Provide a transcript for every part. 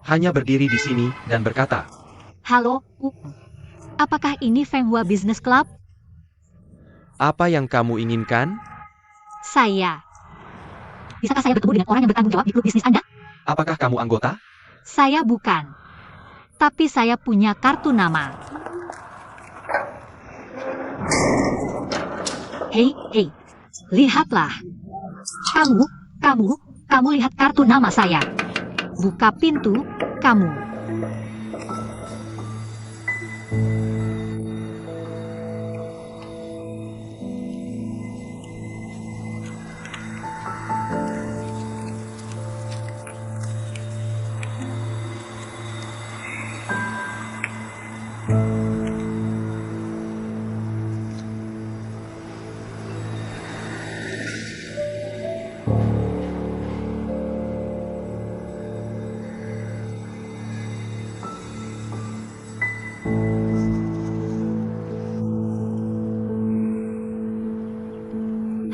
Hanya berdiri di sini dan berkata, Halo, apakah ini Fenghua Business Club? apa yang kamu inginkan? Saya. Bisakah saya bertemu dengan orang yang bertanggung jawab di klub bisnis Anda? Apakah kamu anggota? Saya bukan. Tapi saya punya kartu nama. Hei, lihatlah. Kamu lihat kartu nama saya. Buka pintu, kamu.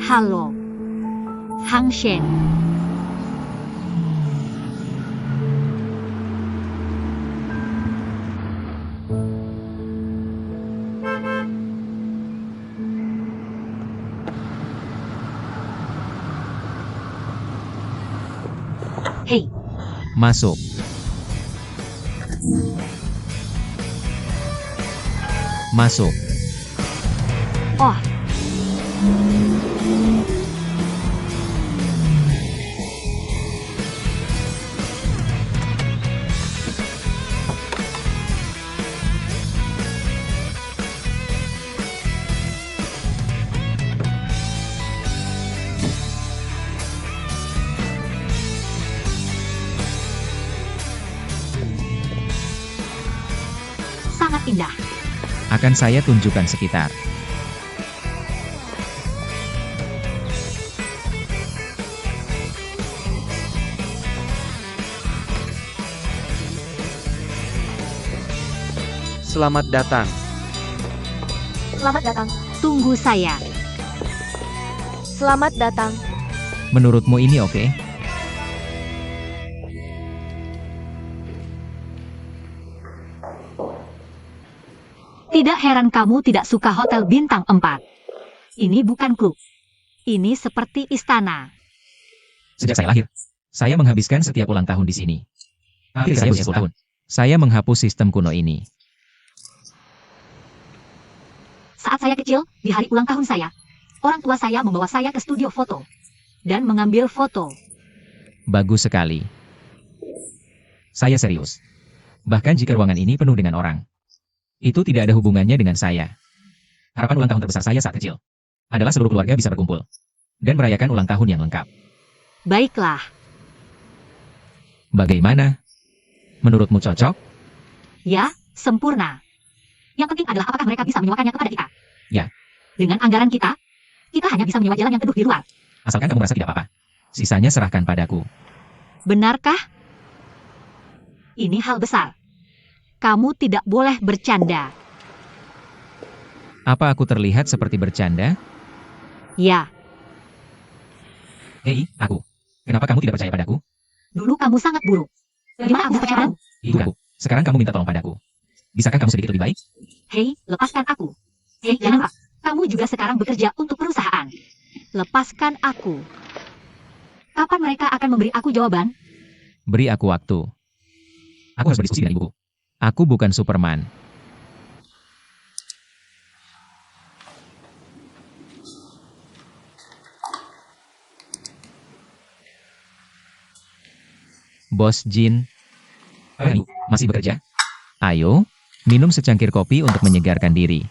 Halo, Hang Shen. Hei, Masuk. Masuk. oh, sangat indah. Akan saya tunjukkan sekitar. Selamat datang. Selamat datang. Tunggu saya. Selamat datang. Menurutmu ini oke? Tidak heran kamu tidak suka hotel bintang 4. Ini bukan klub. Ini seperti istana. Sejak saya lahir, saya menghabiskan setiap ulang tahun di sini. Hampir saya usia 10 tahun. Saya menghapus sistem kuno ini. Saat saya kecil, di hari ulang tahun saya, orang tua saya membawa saya ke studio foto dan mengambil foto. Bagus sekali. Saya serius. Bahkan jika ruangan ini penuh dengan orang, itu tidak ada hubungannya dengan saya. Harapan ulang tahun terbesar saya saat kecil adalah seluruh keluarga bisa berkumpul dan merayakan ulang tahun yang lengkap. Baiklah, Bagaimana? Menurutmu cocok? ya, sempurna. Yang penting adalah apakah mereka bisa menyewakannya kepada kita. Ya. Dengan anggaran kita hanya bisa menyewa jalan yang teduh di luar. Asalkan kamu merasa tidak apa-apa. Sisanya serahkan padaku. Benarkah? Ini hal besar. Kamu tidak boleh bercanda. Apa aku terlihat seperti bercanda? Ya, Hei, aku. Kenapa kamu tidak percaya padaku? dulu kamu sangat buruk. Bagaimana aku percaya padamu? Ibu aku. Sekarang kamu minta tolong padaku. Bisakah kamu sedikit lebih baik? Hei, lepaskan aku. Hei, jangan Pak. Kamu juga sekarang bekerja untuk perusahaan. Lepaskan aku. Kapan mereka akan memberi aku jawaban? Beri aku waktu. Aku harus berdiskusi dengan ibuku. Aku bukan Superman. Bos Jin. Ibu, masih bekerja? Ayo, minum secangkir kopi untuk menyegarkan diri.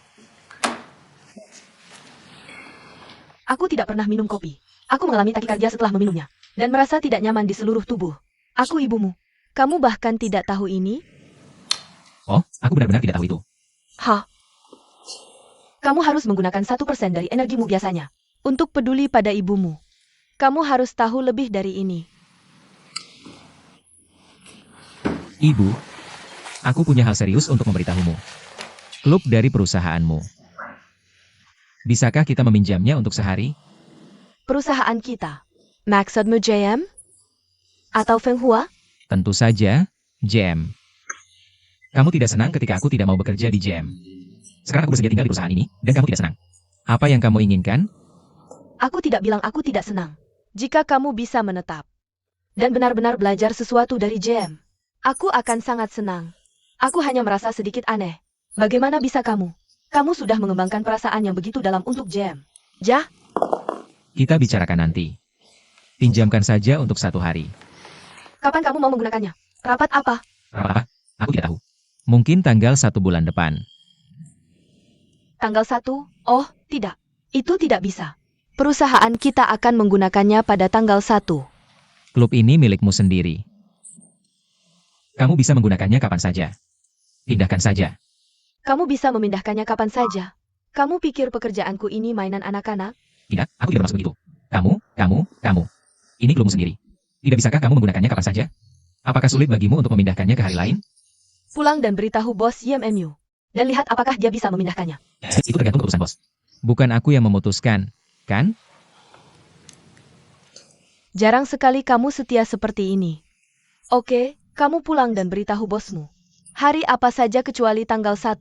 Aku tidak pernah minum kopi. Aku mengalami takikardia setelah meminumnya, dan merasa tidak nyaman di seluruh tubuh. Aku ibumu. Kamu bahkan tidak tahu ini? Oh, aku benar-benar tidak tahu itu. Hah? Kamu harus menggunakan 1% dari energimu biasanya untuk peduli pada ibumu. Kamu harus tahu lebih dari ini. Ibu, aku punya hal serius untuk memberitahumu. Klub dari perusahaanmu. Bisakah kita meminjamnya untuk sehari? Perusahaan kita. Maksudmu JM? Atau Feng Hua? Tentu saja, GM. Kamu tidak senang ketika aku tidak mau bekerja di GM. Sekarang aku bersedia tinggal di perusahaan ini, dan kamu tidak senang. Apa yang kamu inginkan? Aku tidak bilang aku tidak senang. Jika kamu bisa menetap dan benar-benar belajar sesuatu dari GM, aku akan sangat senang. Aku hanya merasa sedikit aneh. Bagaimana bisa kamu? Kamu sudah mengembangkan perasaan yang begitu dalam untuk GM. Jah? Kita bicarakan nanti. Pinjamkan saja untuk 1 hari. Kapan kamu mau menggunakannya? Rapat apa? Apa? Aku tidak tahu. Mungkin tanggal 1 bulan depan. Tanggal 1? Oh, tidak. Itu tidak bisa. Perusahaan kita akan menggunakannya pada tanggal 1. Klub ini milikmu sendiri. Kamu bisa menggunakannya kapan saja. Pindahkan saja. Kamu bisa memindahkannya kapan saja. Kamu pikir pekerjaanku ini mainan anak-anak? Tidak, aku tidak bermaksud begitu. Kamu. Ini klubmu sendiri. Tidak bisakah kamu menggunakannya kapan saja? Apakah sulit bagimu untuk memindahkannya ke hari lain? Pulang dan beritahu bos YMMU. Dan lihat apakah dia bisa memindahkannya. Itu tergantung keputusan bos. Bukan aku yang memutuskan, kan? Jarang sekali kamu setia seperti ini. Oke, kamu pulang dan beritahu bosmu. Hari apa saja kecuali tanggal 1.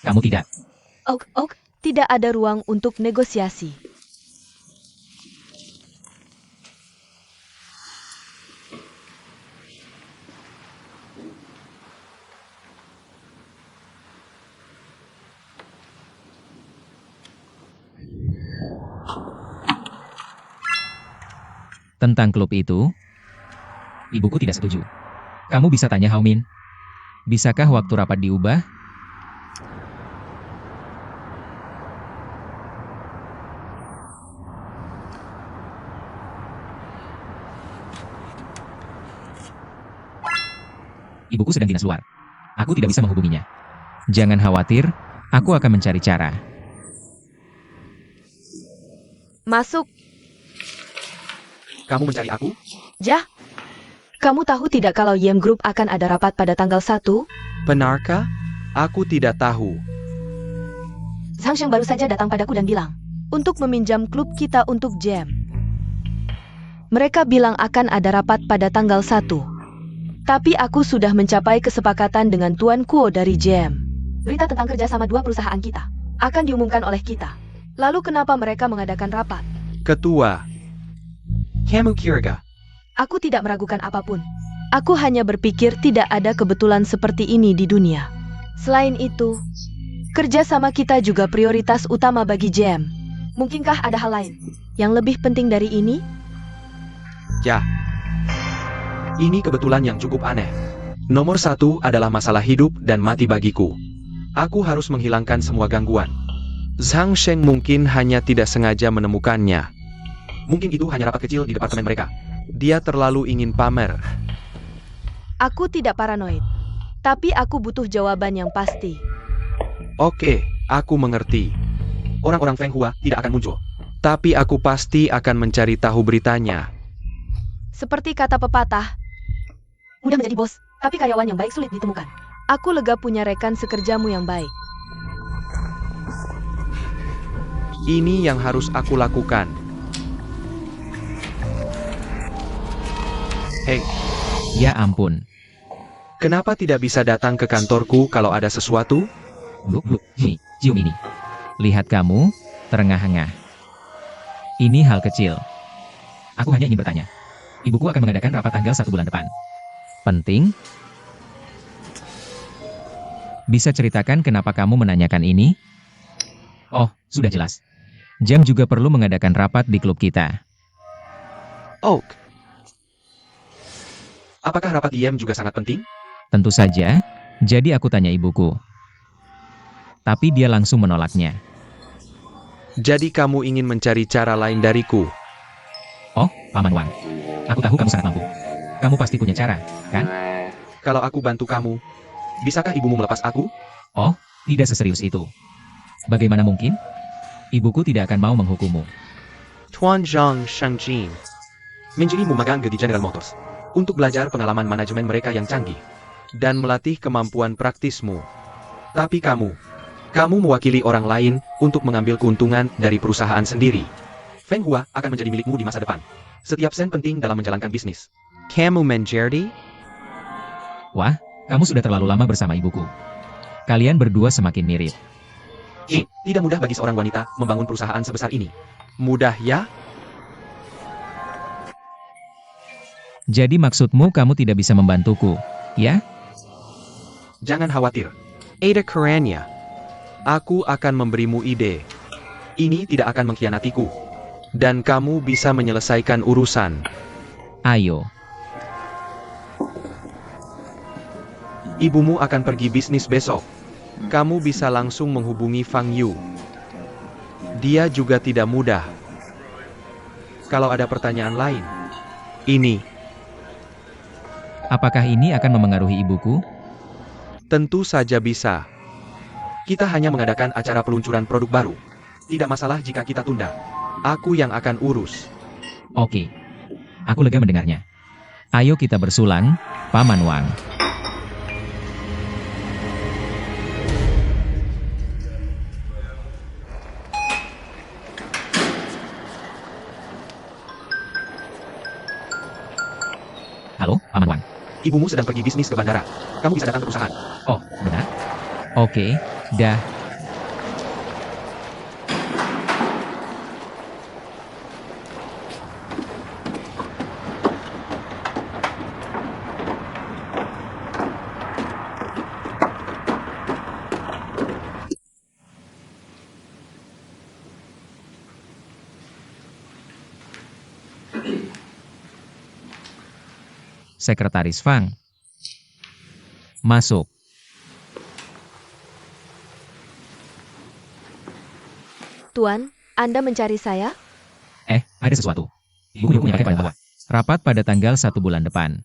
Kamu tidak. Ok, tidak ada ruang untuk negosiasi. Tentang klub itu, ibuku tidak setuju. Kamu bisa tanya Haumin. Bisakah waktu rapat diubah? Ibuku sedang dinas luar. Aku tidak bisa menghubunginya. Jangan khawatir, aku akan mencari cara. Masuk. Kamu mencari aku? Jah. Kamu tahu tidak kalau YM Group akan ada rapat pada tanggal 1? Benarkah? Aku tidak tahu. Sang Sheng baru saja datang padaku dan bilang, untuk meminjam klub kita untuk jam. Mereka bilang akan ada rapat pada tanggal 1. Tapi aku sudah mencapai kesepakatan dengan Tuan Kuo dari jam. Berita tentang kerjasama 2 perusahaan kita akan diumumkan oleh kita. Lalu kenapa mereka mengadakan rapat? Ketua. Kamu kira? Aku tidak meragukan apapun. Aku hanya berpikir tidak ada kebetulan seperti ini di dunia. Selain itu, kerjasama kita juga prioritas utama bagi jam. Mungkinkah ada hal lain yang lebih penting dari ini? Ya. Ini kebetulan yang cukup aneh. Nomor 1 adalah masalah hidup dan mati bagiku. Aku harus menghilangkan semua gangguan. Zhang Sheng mungkin hanya tidak sengaja menemukannya. Mungkin itu hanya rapat kecil di departemen mereka. Dia terlalu ingin pamer. Aku tidak paranoid. Tapi aku butuh jawaban yang pasti. Oke, aku mengerti. Orang-orang Feng Hua tidak akan muncul. Tapi aku pasti akan mencari tahu beritanya. Seperti kata pepatah, mudah menjadi bos, tapi karyawan yang baik sulit ditemukan. Aku lega punya rekan sekerjamu yang baik. Ini yang harus aku lakukan. Hei, Ya ampun. kenapa tidak bisa datang ke kantorku kalau ada sesuatu? Bluk, cium ini. Lihat kamu, terengah-engah. Ini hal kecil. Aku hanya ingin bertanya. Ibuku akan mengadakan rapat tanggal 1 bulan depan. Penting? Bisa ceritakan kenapa kamu menanyakan ini? Oh, sudah jelas. Jam juga perlu mengadakan rapat di klub kita. Oak. Apakah rapat IM juga sangat penting? Tentu saja, jadi aku tanya ibuku. Tapi dia langsung menolaknya. Jadi kamu ingin mencari cara lain dariku? Oh, Paman Wang. Aku tahu kamu sangat mampu. Kamu pasti punya cara, kan? Kalau aku bantu kamu, bisakah ibumu melepas aku? Oh, tidak seserius itu. Bagaimana mungkin? Ibuku tidak akan mau menghukummu. Tuan Zhang Shangjin menjadimu magang di General Motors untuk belajar pengalaman manajemen mereka yang canggih dan melatih kemampuan praktismu. Tapi kamu mewakili orang lain untuk mengambil keuntungan dari perusahaan sendiri. Feng Hua akan menjadi milikmu di masa depan. Setiap sen penting dalam menjalankan bisnis. Kamu menjadi? Wah, kamu sudah terlalu lama bersama ibuku. Kalian berdua semakin mirip. Tidak mudah bagi seorang wanita membangun perusahaan sebesar ini. Mudah ya? Jadi maksudmu kamu tidak bisa membantuku, ya? Jangan khawatir. Ada kerennya. Aku akan memberimu ide. Ini tidak akan mengkhianatiku. Dan kamu bisa menyelesaikan urusan. Ayo. Ibumu akan pergi bisnis besok. Kamu bisa langsung menghubungi Fang Yu. Dia juga tidak mudah. Kalau ada pertanyaan lain, ini Apakah ini akan memengaruhi ibuku? tentu saja bisa. Kita hanya mengadakan acara peluncuran produk baru. Tidak masalah jika kita tunda. Aku yang akan urus. Oke. Aku lega mendengarnya. Ayo kita bersulang, Paman Wang. Halo, Paman Wang. Ibumu sedang pergi bisnis ke bandara. Kamu bisa datang ke perusahaan. Oh, benar? Oke, dah. Sekretaris Fang. Masuk. Tuan, Anda mencari saya? Ada sesuatu. Ibu punya paket pada rapat pada tanggal 1 bulan depan.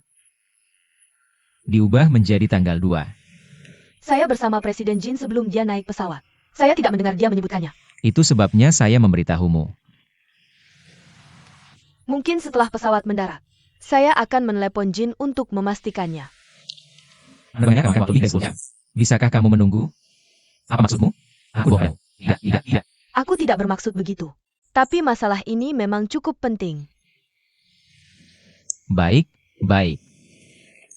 Diubah menjadi tanggal 2. Saya bersama Presiden Jin sebelum dia naik pesawat. Saya tidak mendengar dia menyebutkannya. Itu sebabnya saya memberitahumu. Mungkin setelah pesawat mendarat. Saya akan menelepon Jin untuk memastikannya. Anda banyak makan waktu lebih dari 10 jam. Bisakah kamu menunggu? Apa maksudmu? Aku bohong. Tidak. Aku tidak bermaksud begitu. Tapi masalah ini memang cukup penting. Baik.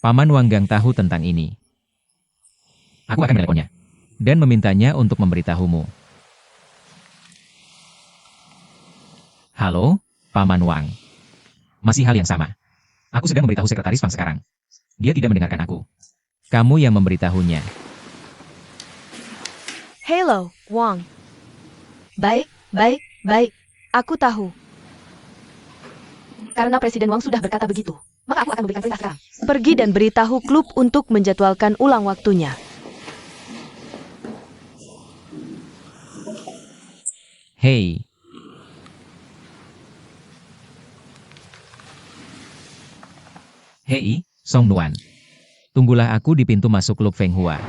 Paman Wanggang tahu tentang ini. Aku akan meneleponnya. Dan memintanya untuk memberitahumu. Halo, Paman Wang. Masih hal yang sama. Aku sedang memberitahu Sekretaris Fang sekarang. Dia tidak mendengarkan aku. Kamu yang memberitahunya. Hello, Wang. Baik. Aku tahu. Karena Presiden Wang sudah berkata begitu, maka aku akan memberikan perintah sekarang. Pergi dan beritahu klub untuk menjadwalkan ulang waktunya. Hei. Hei, Song Nuan. Tunggulah aku di pintu masuk klub Feng Hua.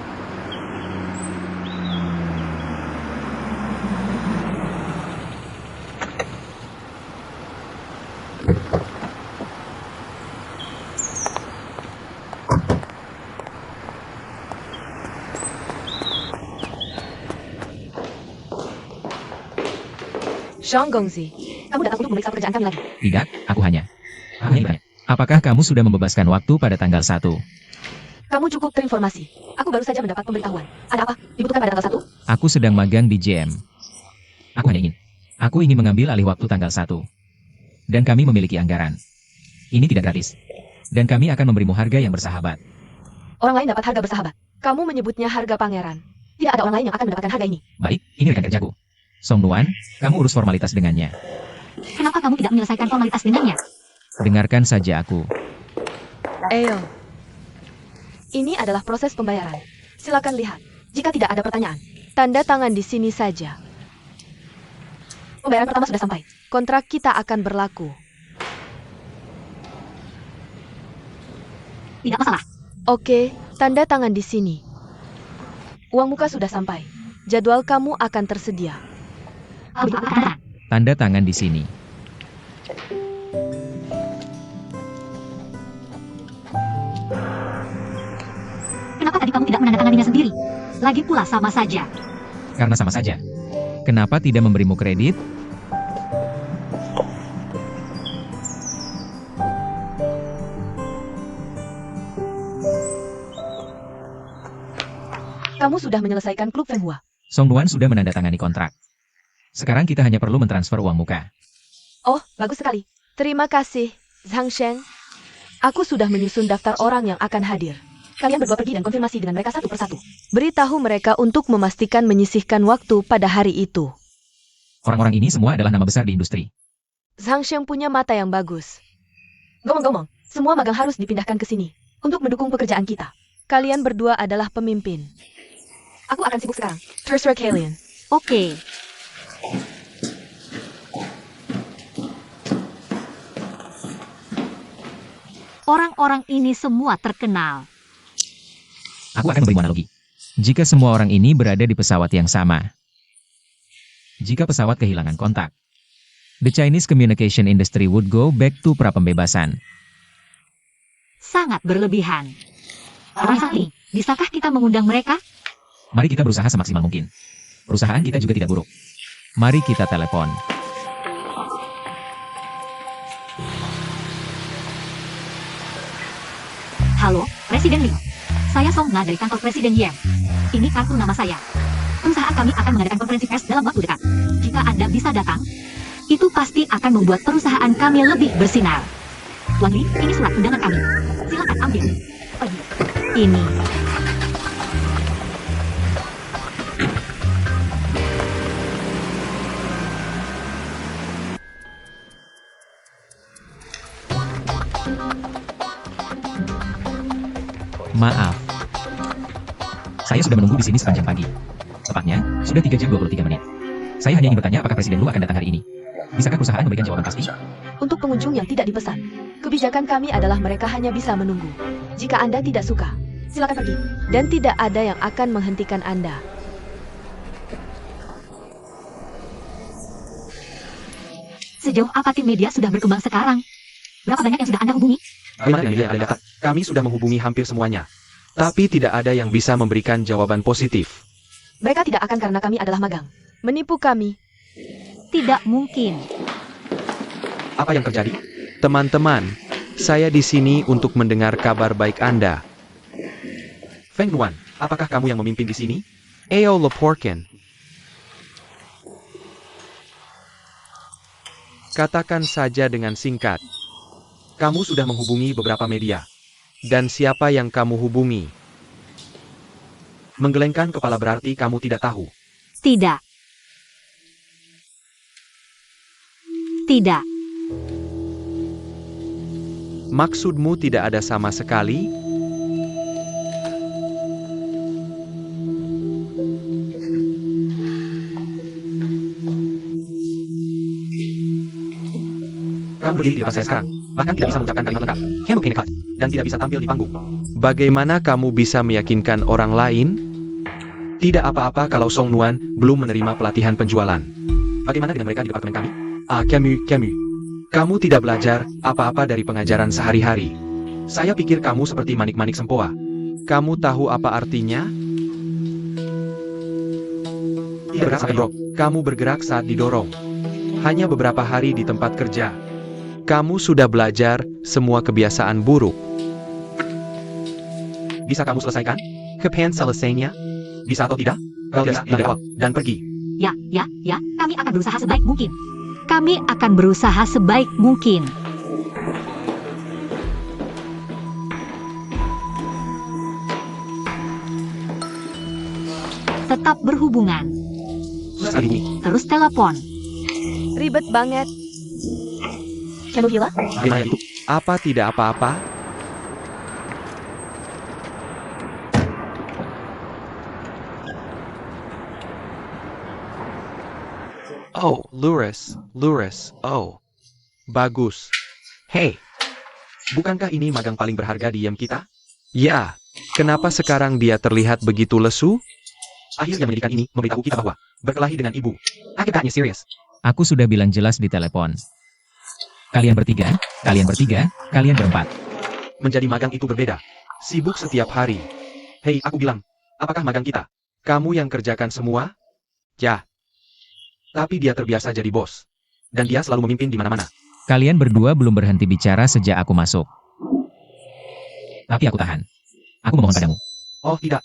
Zhang Gongzi. Kamu datang untuk memeriksa pekerjaan kami lagi. Tidak, aku hanya bertanya. Apakah kamu sudah membebaskan waktu pada tanggal 1? Kamu cukup terinformasi. Aku baru saja mendapat pemberitahuan. Ada apa? Dibutuhkan pada tanggal 1? Aku sedang magang di JM. Aku ingin mengambil alih waktu tanggal 1. Dan kami memiliki anggaran. Ini tidak gratis. Dan kami akan memberimu harga yang bersahabat. Orang lain dapat harga bersahabat. Kamu menyebutnya harga pangeran. Tidak ada orang lain yang akan mendapatkan harga ini. Baik, ini rekan kerjaku. Song Nuan, kamu urus formalitas dengannya. Kenapa kamu tidak menyelesaikan formalitas dengannya? Dengarkan saja aku. Ayo. Ini adalah proses pembayaran. Silakan lihat. Jika tidak ada pertanyaan, Tanda tangan di sini saja. pembayaran pertama sudah sampai. Kontrak kita akan berlaku. Tidak masalah. Oke, tanda tangan di sini. Uang muka sudah sampai. Jadwal kamu akan tersedia. Begitu aku tanda tangan. Tanda tangan di sini. Kenapa tadi kamu tidak menandatanganinya sendiri? Lagi pula sama saja. Karena sama saja. Kenapa tidak memberimu kredit? Kamu sudah menyelesaikan klub Fenghua. Song Nuan sudah menandatangani kontrak. Sekarang kita hanya perlu mentransfer uang muka. Oh, bagus sekali. Terima kasih, Zhang Shen. Aku sudah menyusun daftar orang yang akan hadir. Kalian berdua pergi dan konfirmasi dengan mereka satu persatu. Beritahu mereka untuk memastikan menyisihkan waktu pada hari itu. Orang-orang ini semua adalah nama besar di industri. Zhang Shen punya mata yang bagus. Ngomong-ngomong, semua magang harus dipindahkan ke sini untuk mendukung pekerjaan kita. Kalian berdua adalah pemimpin. Aku akan sibuk sekarang. Terserah kalian. Oke. Orang-orang ini semua terkenal. Aku akan memberimu analogi. Jika semua orang ini berada di pesawat yang sama. Jika pesawat kehilangan kontak, the Chinese communication industry would go back to pra-pembebasan. Sangat berlebihan. Orang ini, bisakah kita mengundang mereka? Mari kita berusaha semaksimal mungkin. Perusahaan kita juga tidak buruk. Mari kita telepon. Halo, Presiden Li. Saya Song Na dari kantor Presiden Yang. Ini kartu nama saya. Perusahaan kami akan mengadakan konferensi pers dalam waktu dekat. Jika Anda bisa datang, itu pasti akan membuat perusahaan kami lebih bersinar. Tuan Li, ini surat undangan kami. Silakan ambil. Pergi. Ini. Maaf. Saya sudah menunggu di sini sepanjang pagi. Tepatnya, sudah 3 jam 23 menit. Saya hanya ingin bertanya apakah Presiden Lu akan datang hari ini. Bisakah perusahaan memberikan jawaban pasti? Untuk pengunjung yang tidak dipesan, kebijakan kami adalah mereka hanya bisa menunggu. Jika Anda tidak suka, silakan pergi. Dan tidak ada yang akan menghentikan Anda. Sejauh apa tim media sudah berkembang sekarang? Berapa banyak yang sudah Anda hubungi? Bagaimana dengan media yang ada? Kami sudah menghubungi hampir semuanya. Tapi tidak ada yang bisa memberikan jawaban positif. Mereka tidak akan karena kami adalah magang. Menipu kami. Tidak mungkin. Apa yang terjadi? Teman-teman, saya di sini untuk mendengar kabar baik Anda. Feng Nuan, apakah kamu yang memimpin di sini? Eo Leporken. Katakan saja dengan singkat. Kamu sudah menghubungi beberapa media. Dan siapa yang kamu hubungi? Menggelengkan kepala berarti kamu tidak tahu. Tidak. Tidak. Maksudmu tidak ada sama sekali? Kamu berdiri di depan saya sekarang, bahkan tidak bisa mengucapkan kalimat lengkap. Kamu kini cut, dan tidak bisa tampil di panggung. Bagaimana kamu bisa meyakinkan orang lain? Tidak apa-apa kalau Song Nuan belum menerima pelatihan penjualan. Bagaimana dengan mereka di departemen kami? Camus. Kamu tidak belajar apa-apa dari pengajaran sehari-hari. Saya pikir kamu seperti manik-manik sempoa. Kamu tahu apa artinya? Tidak bergerak sampai drop. Kamu bergerak saat didorong. Hanya beberapa hari di tempat kerja. Kamu sudah belajar semua kebiasaan buruk. Bisa kamu selesaikan? Kapan selesainya? Bisa atau tidak? Kalau tidak, jawab dan pergi. Ya. Kami akan berusaha sebaik mungkin. Kami akan berusaha sebaik mungkin. Tetap berhubungan. Susah sekali ini. Terus telepon. Ribet banget. Kamu gila? Bagaimana itu? Apa tidak apa-apa? Oh, Luris. Oh, bagus. Hey, bukankah ini magang paling berharga di YAM kita? Ya, kenapa sekarang dia terlihat begitu lesu? Akhirnya menyedihkan ini memberitahu kita bahwa berkelahi dengan ibu. Akibatnya serius. Aku sudah bilang jelas di telepon. Kalian bertiga, kalian berempat. Menjadi magang itu berbeda. Sibuk setiap hari. Hei, aku bilang, apakah magang kita? Kamu yang kerjakan semua? Ya. Tapi dia terbiasa jadi bos. Dan dia selalu memimpin di mana-mana. Kalian berdua belum berhenti bicara sejak aku masuk. Tapi aku tahan. Aku memohon padamu. Oh tidak.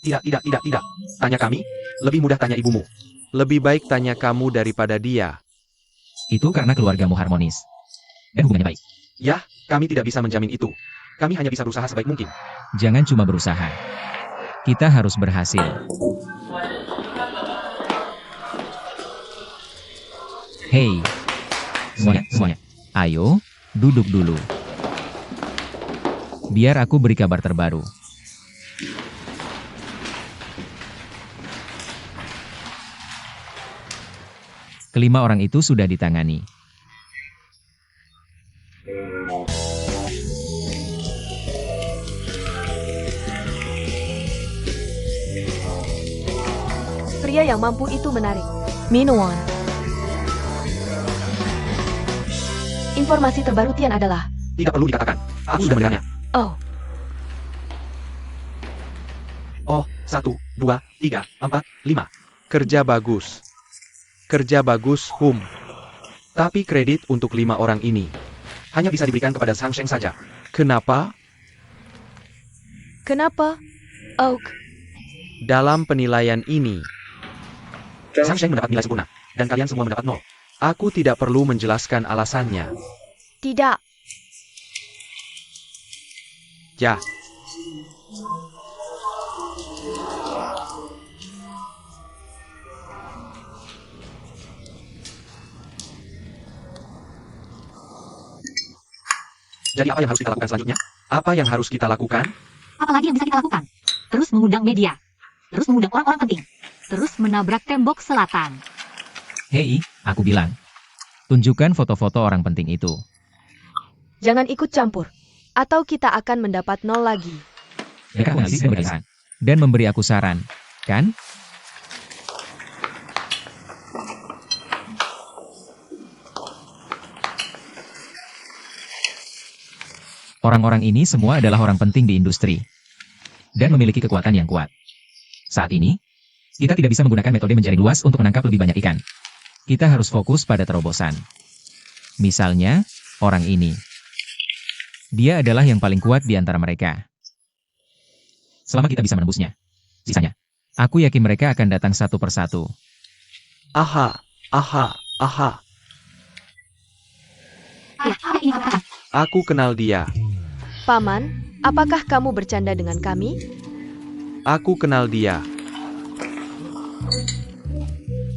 Tanya kami? Lebih mudah tanya ibumu. Lebih baik tanya kamu daripada dia. Itu karena keluargamu harmonis. Dan hubungannya baik. Yah, kami tidak bisa menjamin itu. Kami hanya bisa berusaha sebaik mungkin. Jangan cuma berusaha. Kita harus berhasil. Hei, semuanya. Ayo, duduk dulu. Biar aku beri kabar terbaru. Kelima orang itu sudah ditangani. Pria yang mampu itu menarik. Minowon. Informasi terbaru Tian adalah... Tidak perlu dikatakan. Aku sudah mendengarnya. Oh, Oh, 1, 2, 3, 4, 5. Kerja bagus. Tapi kredit untuk 5 orang ini hanya bisa diberikan kepada Sang Sheng saja. Kenapa? kenapa? Oak. Dalam penilaian ini, Sang Sheng mendapat nilai sempurna, dan kalian semua mendapat 0. Aku tidak perlu menjelaskan alasannya. Tidak. Ya. Jadi apa yang harus kita lakukan selanjutnya? Apa yang harus kita lakukan? Apalagi yang bisa kita lakukan? Terus mengundang media. Terus mengundang orang-orang penting. Terus menabrak tembok selatan. Hei, aku bilang. Tunjukkan foto-foto orang penting itu. Jangan ikut campur. Atau kita akan mendapat 0 lagi. Mereka menganalisis dan berdasarkan. Dan memberi aku saran, kan? Orang-orang ini semua adalah orang penting di industri. Dan memiliki kekuatan yang kuat. Saat ini, kita tidak bisa menggunakan metode mencari luas untuk menangkap lebih banyak ikan. Kita harus fokus pada terobosan. Misalnya, orang ini. Dia adalah yang paling kuat di antara mereka. Selama kita bisa menembusnya. Sisanya, aku yakin mereka akan datang satu persatu. Aha. Ayah, apa yang ingin kau katakan? Aku kenal dia. Paman, apakah kamu bercanda dengan kami? Aku kenal dia.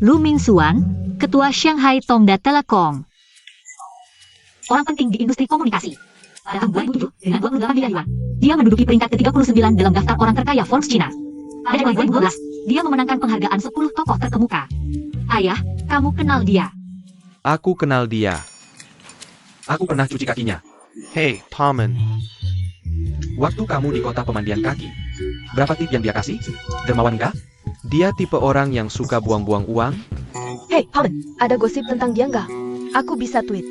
Lu Mingxuan, Ketua Shanghai Tongda Telecom. Orang penting di industri komunikasi. Pada tahun 2007, dengan 28 miliar yuan, dia menduduki peringkat ke-39 dalam daftar orang terkaya Forbes China. Pada Januari 2012, dia memenangkan penghargaan 10 tokoh terkemuka. Ayah, kamu kenal dia. Aku kenal dia. Aku pernah cuci kakinya. Hey, Paman. Waktu kamu di kota pemandian kaki, berapa tip yang dia kasih? Dermawan nggak? Dia tipe orang yang suka buang-buang uang? Hei, Paman, ada gosip tentang dia nggak? Aku bisa tweet.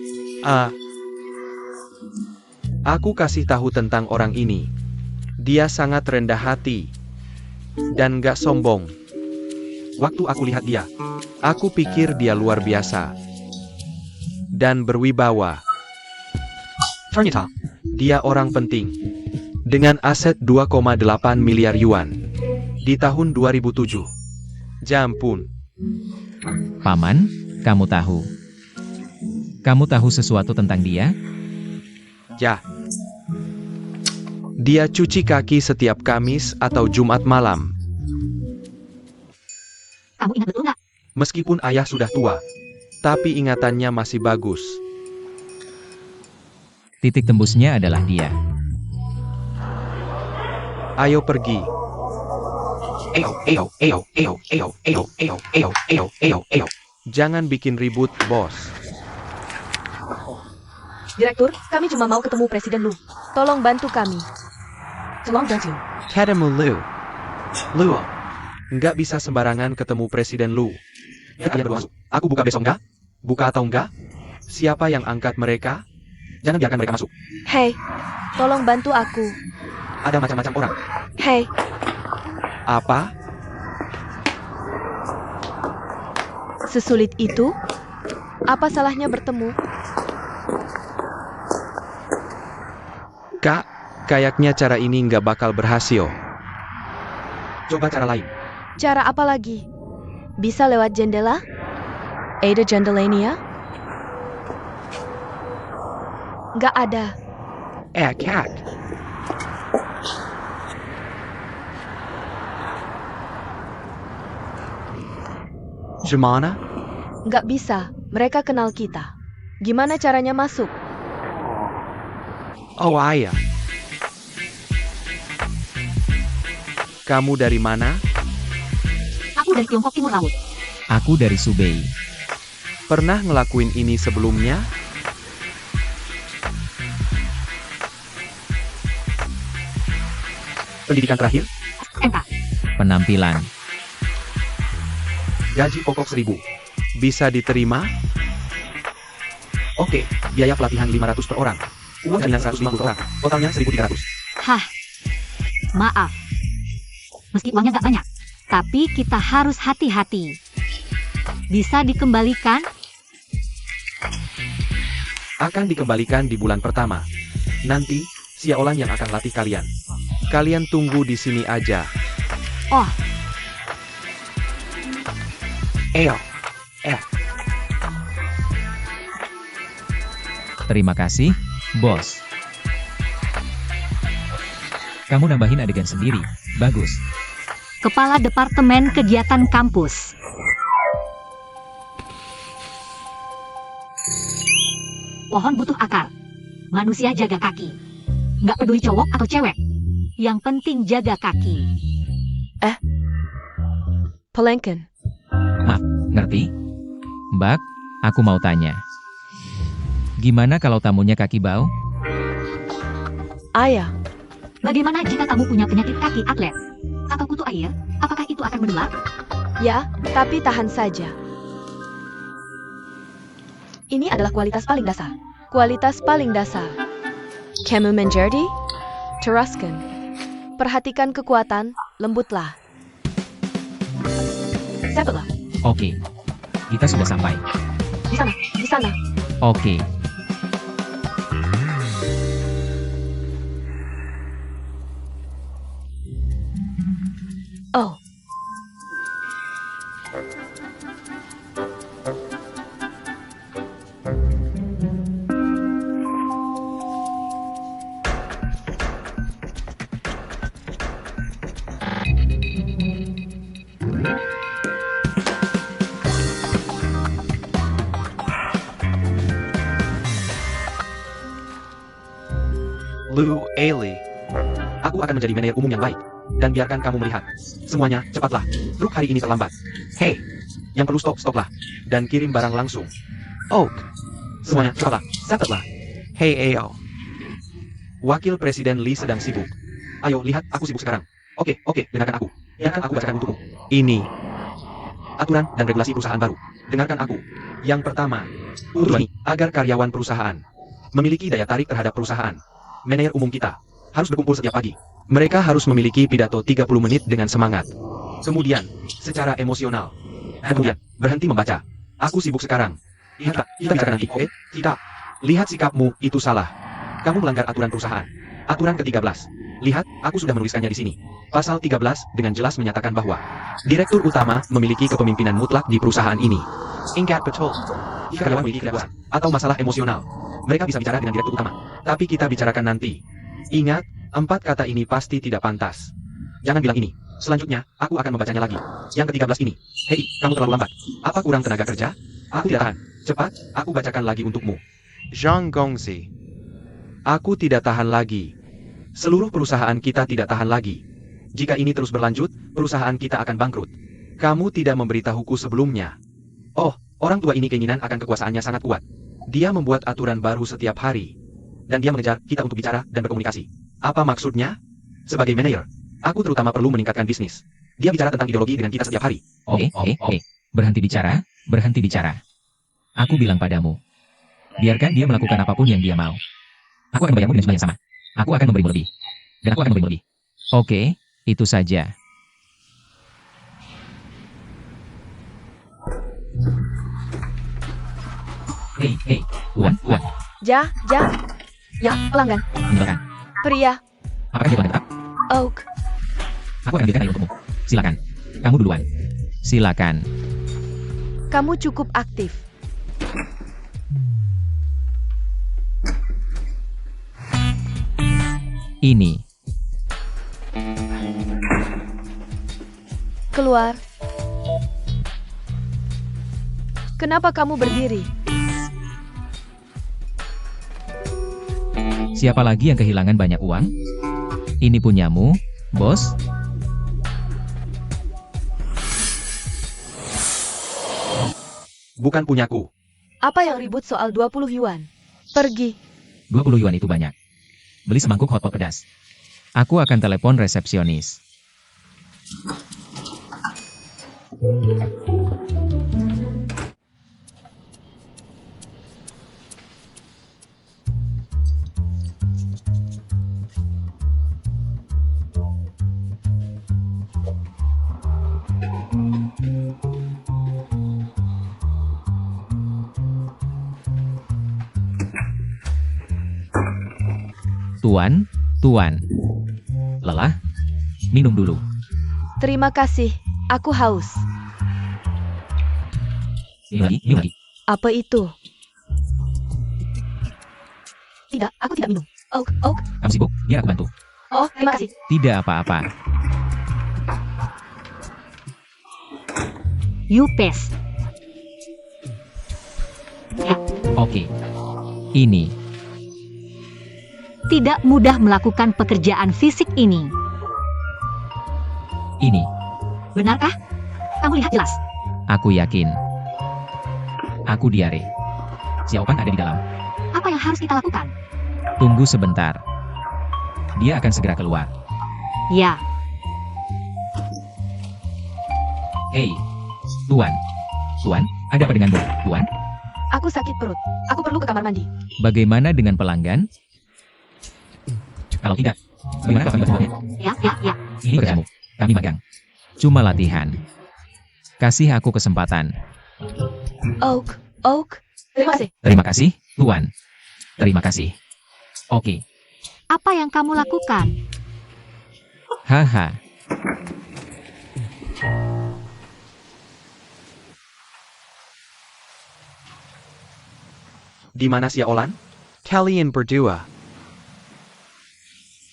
Aku kasih tahu tentang orang ini. Dia sangat rendah hati. Dan nggak sombong. Waktu aku lihat dia, aku pikir dia luar biasa. Dan berwibawa. Ternyata, dia orang penting. Dengan aset 2,8 miliar yuan. Di tahun 2007. Jampun. Paman, kamu tahu. Kamu tahu sesuatu tentang dia? Ya. Dia cuci kaki setiap Kamis atau Jumat malam. Kamu ingat betul nggak? Meskipun ayah sudah tua, tapi ingatannya masih bagus. Titik tembusnya adalah dia. Ayo pergi. Jangan bikin ribut, bos. Direktur, kami cuma mau ketemu Presiden Lu. Tolong bantu kami. Ketemu Lu. Nggak bisa sembarangan ketemu Presiden Lu. Ya, kalian berdua masuk. Aku buka besok nggak? Buka atau nggak? Siapa yang angkat mereka? Jangan biarkan mereka masuk. Hei, tolong bantu aku. Ada macam-macam orang. Hei, Apa? sesulit itu? Apa salahnya bertemu? Kak, kayaknya cara ini nggak bakal berhasil. Coba cara lain. Cara apa lagi? Bisa lewat jendela? Ada jendelanya? Nggak ada. Cat. Gimana? Nggak bisa. Mereka kenal kita. Gimana caranya masuk? Oh ayah. Kamu dari mana? Aku dari Tiongkok Timur Laut. Aku dari Subei. Pernah ngelakuin ini sebelumnya? Pendidikan terakhir, MK. Penampilan. gaji pokok 1.000. Bisa diterima? Oke, biaya pelatihan 500 per orang. Uang jaminan 150 per orang. Totalnya 1.300. Hah. Maaf. Meski uangnya nggak banyak, tapi kita harus hati-hati. Bisa dikembalikan? Akan dikembalikan di bulan pertama. Nanti, Xiaolan yang akan latih kalian. Kalian tunggu di sini aja. Oh, Eyo. Terima kasih, bos. Kamu nambahin adegan sendiri. Bagus. Kepala Departemen Kegiatan Kampus. Pohon butuh akar. Manusia jaga kaki. Nggak peduli cowok atau cewek. Yang penting jaga kaki. Pelengken. Ngerti? Mbak, aku mau tanya. Gimana kalau tamunya kaki bau? Ayah. Bagaimana jika kamu punya penyakit kaki atlet? Atau kutu air? Apakah itu akan menular? Ya, tapi tahan saja. Ini adalah kualitas paling dasar. Kualitas paling dasar. Kamu menjadi? Teruskan. Perhatikan kekuatan, lembutlah. Settle. Oke. Kita sudah sampai. Di sana, di sana. Oke. Oh. Lu Ailey. Aku akan menjadi manajer umum yang baik. Dan biarkan kamu melihat. Semuanya, cepatlah. Truk hari ini terlambat. Hei, yang perlu stop-stoplah. Dan kirim barang langsung. Oak. Semuanya, cepatlah. Catatlah. Hei Ayo. Wakil Presiden Lee sedang sibuk. Ayo, lihat, aku sibuk sekarang. Oke, dengarkan aku. Biarkan aku bacakan untukmu. Ini. Aturan dan regulasi perusahaan baru. Dengarkan aku. Yang pertama. Tujuan agar karyawan perusahaan memiliki daya tarik terhadap perusahaan. Manajer umum kita harus berkumpul setiap pagi. Mereka harus memiliki pidato 30 menit dengan semangat. Kemudian, secara emosional. Kemudian, berhenti membaca. Aku sibuk sekarang. Lihat, kita bicarakan nanti, oke? Kita. Lihat sikapmu, itu salah. Kamu melanggar aturan perusahaan. Aturan ke-13. Lihat, aku sudah menuliskannya di sini. Pasal 13 dengan jelas menyatakan bahwa direktur utama memiliki kepemimpinan mutlak di perusahaan ini. Ingat betul. Jika karyawan memiliki kelebihan atau masalah emosional, mereka bisa bicara dengan direktur utama. Tapi kita bicarakan nanti. Ingat, 4 kata ini pasti tidak pantas. Jangan bilang ini. Selanjutnya, aku akan membacanya lagi. Yang ke-13 ini. Hei, kamu terlalu lambat. Apa kurang tenaga kerja? Aku tidak tahan. Cepat, aku bacakan lagi untukmu. Zhang Gongzi. Aku tidak tahan lagi. Seluruh perusahaan kita tidak tahan lagi. Jika ini terus berlanjut, perusahaan kita akan bangkrut. Kamu tidak memberitahuku sebelumnya. Oh, orang tua ini keinginan akan kekuasaannya sangat kuat. Dia membuat aturan baru setiap hari. Dan dia mengejar kita untuk bicara dan berkomunikasi. Apa maksudnya? Sebagai manajer, aku terutama perlu meningkatkan bisnis. Dia bicara tentang ideologi dengan kita setiap hari. Oke. Berhenti bicara. Aku bilang padamu. Biarkan dia melakukan apapun yang dia mau. Aku akan membayarmu dengan jumlah yang sama. Aku akan memberimu lebih. Dan aku akan memberimu lebih. Oke, itu saja. Hei, Tuan. Ja. Ya, pelanggan. Meninggalkan. Pria. Apakah dia pelanggan tetap? Oak. Aku akan berikan air untukmu. Silakan. Kamu duluan. Silakan. Kamu cukup aktif. Ini. Keluar. Kenapa kamu berdiri? Siapa lagi yang kehilangan banyak uang? Ini punyamu, bos? Bukan punyaku. Apa yang ribut soal 20 yuan? Pergi. 20 yuan itu banyak. Beli semangkuk hotpot pedas. Aku akan telepon resepsionis. Tuan. Lelah? Minum dulu. Terima kasih. Aku haus. Minum lagi. Apa itu? Tidak, aku tidak minum. Oak. Kamu sibuk? Biar aku bantu. Oh, terima kasih. Tidak apa-apa. You pass. Ya, Oke. Ini. tidak mudah melakukan pekerjaan fisik ini. Ini. Benarkah? Kamu lihat jelas. Aku yakin. Aku diare. Xiaopan ada di dalam. Apa yang harus kita lakukan? Tunggu sebentar. Dia akan segera keluar. Ya, Hei. Tuan. Tuan, ada apa denganmu? Tuan, Aku sakit perut. Aku perlu ke kamar mandi. bagaimana dengan pelanggan? Kalau tidak, bagaimana kau akan bertemu? ya. Ini kerjamu. Kami magang. Cuma latihan. Kasih aku kesempatan. Oak. Terima kasih. Terima kasih, Tuan. Terima kasih. Oke. Apa yang kamu lakukan? Haha. Di mana Xiaolan? Kalian berdua.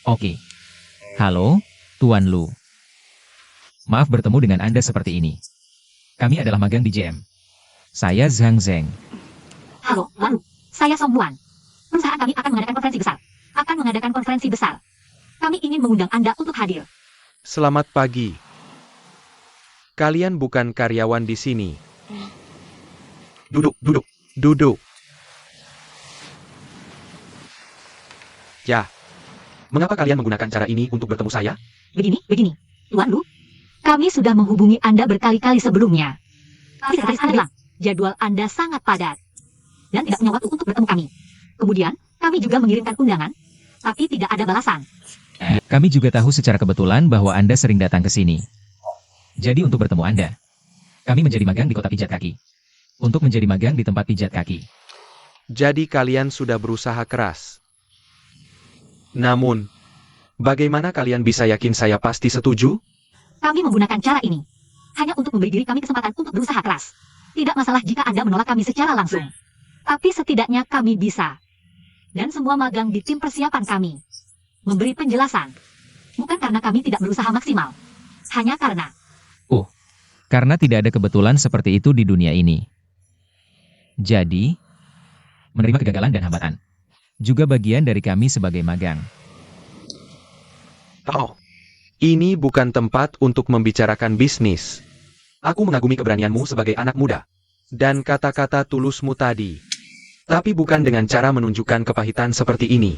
Oke. Halo, Tuan Lu. Maaf bertemu dengan Anda seperti ini. Kami adalah magang di JM. Saya Zhang Zeng. Halo, lalu. Saya Song Muan. Perusahaan kami akan mengadakan konferensi besar. Kami ingin mengundang Anda untuk hadir. Selamat pagi. Kalian bukan karyawan di sini. Duduk. Ya. Mengapa kalian menggunakan cara ini untuk bertemu saya? Begini. Tuan Lu, kami sudah menghubungi Anda berkali-kali sebelumnya. Tapi sekretaris Anda bilang, jadwal Anda sangat padat. Dan tidak punya waktu untuk bertemu kami. Kemudian, kami juga mengirimkan undangan, tapi tidak ada balasan. Kami juga tahu secara kebetulan bahwa Anda sering datang ke sini. Jadi untuk bertemu Anda, kami menjadi magang di kota pijat kaki. Untuk menjadi magang di tempat pijat kaki. Jadi kalian sudah berusaha keras. Namun, bagaimana kalian bisa yakin saya pasti setuju? Kami menggunakan cara ini hanya untuk memberi diri kami kesempatan untuk berusaha keras. Tidak masalah jika Anda menolak kami secara langsung. Tapi setidaknya kami bisa. Dan semua magang di tim persiapan kami memberi penjelasan. Bukan karena kami tidak berusaha maksimal. Hanya karena Karena tidak ada kebetulan seperti itu di dunia ini. Jadi, menerima kegagalan dan hambatan. Juga bagian dari kami sebagai magang. Oh, ini bukan tempat untuk membicarakan bisnis. Aku mengagumi keberanianmu sebagai anak muda. Dan kata-kata tulusmu tadi. Tapi bukan dengan cara menunjukkan kepahitan seperti ini.